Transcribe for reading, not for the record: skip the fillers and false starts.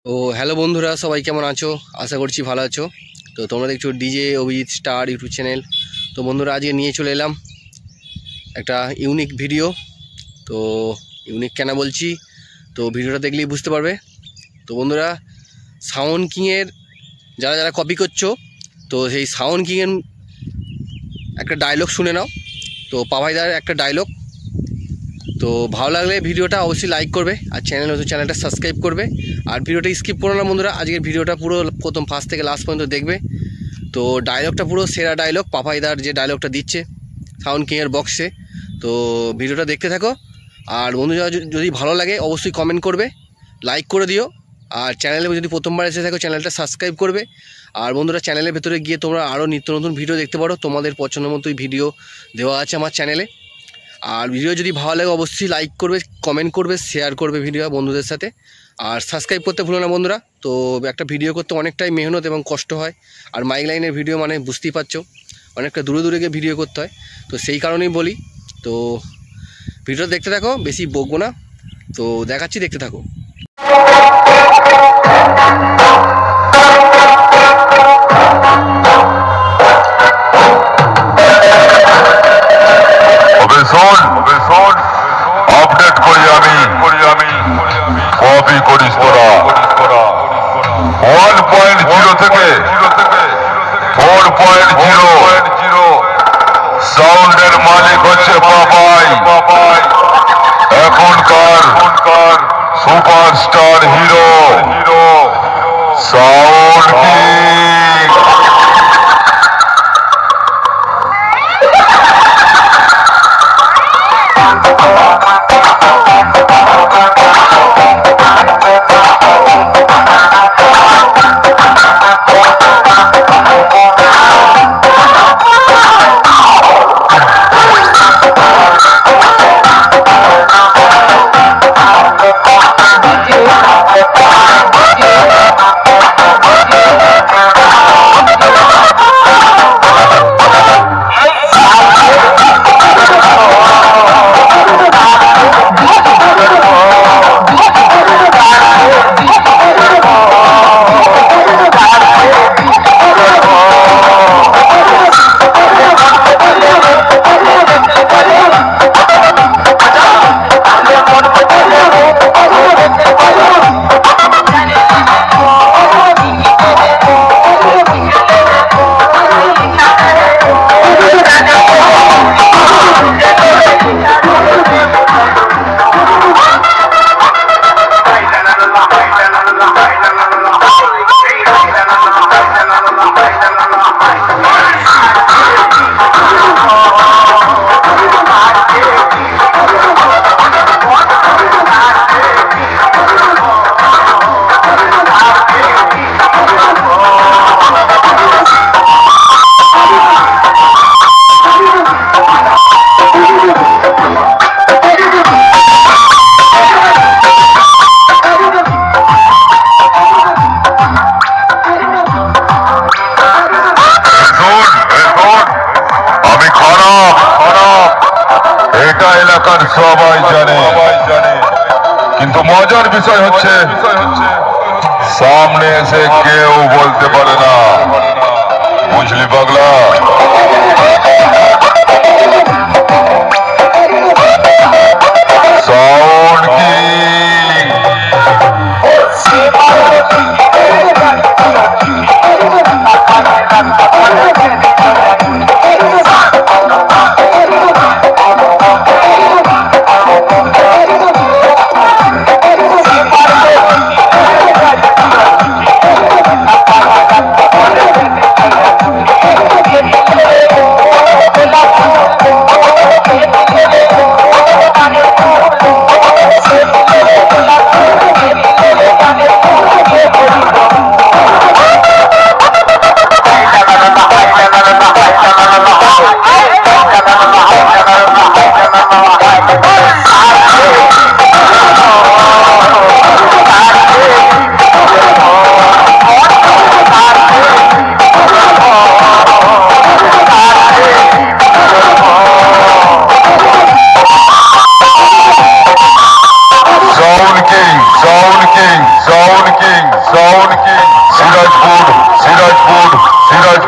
তো হ্যালো বন্ধুরা, সবাই কেমন আছো? আশা করছি ভালো আছো। তো তোমরা দেখছো DJ Abhijit star YouTube channel. তো বন্ধুরা, আজকে নিয়ে চলে এলাম একটা ইউনিক ভিডিও। তো ইউনিক কেন বলছি, তো ভিডিওটা দেখলেই বুঝতে পারবে। তো বন্ধুরা, সাউন্ড কিংয়ের যারা যারা কপি করছো, তো সেই সাউন্ড কিংয়ের একটা ডায়লগ শুনে নাও। তো পাভাইদার একটা ডায়লগ। তো ভালো লাগলে ভিডিওটা অবশ্যই লাইক করবে, আর চ্যানেলটা সাবস্ক্রাইব করবে। আর ভিডিওটা স্কিপ করো না বন্ধুরা, আজকের ভিডিওটা পুরো প্রথম ফার্স্ট থেকে লাস্ট পর্যন্ত দেখবে। তো ডায়লগটা পুরো সেরা ডায়লগ, পাপাইদার যে ডায়লগটা দিচ্ছে সাউন্ড কিংয়ের বক্সে। তো ভিডিওটা দেখতে থাকো। আর বন্ধুরা, যদি ভালো লাগে অবশ্যই কমেন্ট করবে, লাইক করে দিও। আর চ্যানেলে যদি প্রথমবার এসে থাকো চ্যানেলটা সাবস্ক্রাইব করবে। আর বন্ধুরা, চ্যানেলের ভেতরে গিয়ে তোমরা আরও নিত্য নতুন ভিডিও দেখতে পারো, তোমাদের পছন্দ মতোই ভিডিও দেওয়া আছে আমার চ্যানেলে। আর ভিডিও যদি ভালো লাগে অবশ্যই লাইক করবে, কমেন্ট করবে, শেয়ার করবে ভিডিও বন্ধুদের সাথে। আর সাবস্ক্রাইব করতে ভুলো না বন্ধুরা। তো একটা ভিডিও করতে অনেকটাই মেহনত এবং কষ্ট হয়। আর মাইক লাইনের ভিডিও মানে বুঝতেই পারছো, অনেকটা দূরে দূরে গিয়ে ভিডিও করতে হয়। তো সেই কারণেই বলি। তো ভিডিওটা দেখতে থাকো, বেশি বকবো না। তো দেখাচ্ছি, দেখতে থাকো। আপডেট করি আমি কপি করিস তোরা 1.0 থেকে 4.0 সাউন্ডের মালিক হচ্ছে পাপাই, এখনকার সুপারস্টার হিরো সাউন্ড কিং। এলাকার সবাই জানে, কিন্তু মজার বিষয় হচ্ছে সামনে এসে কেউ বলতে পারে না। বুঝলি পাগলা? Sound king. সিরাজপুর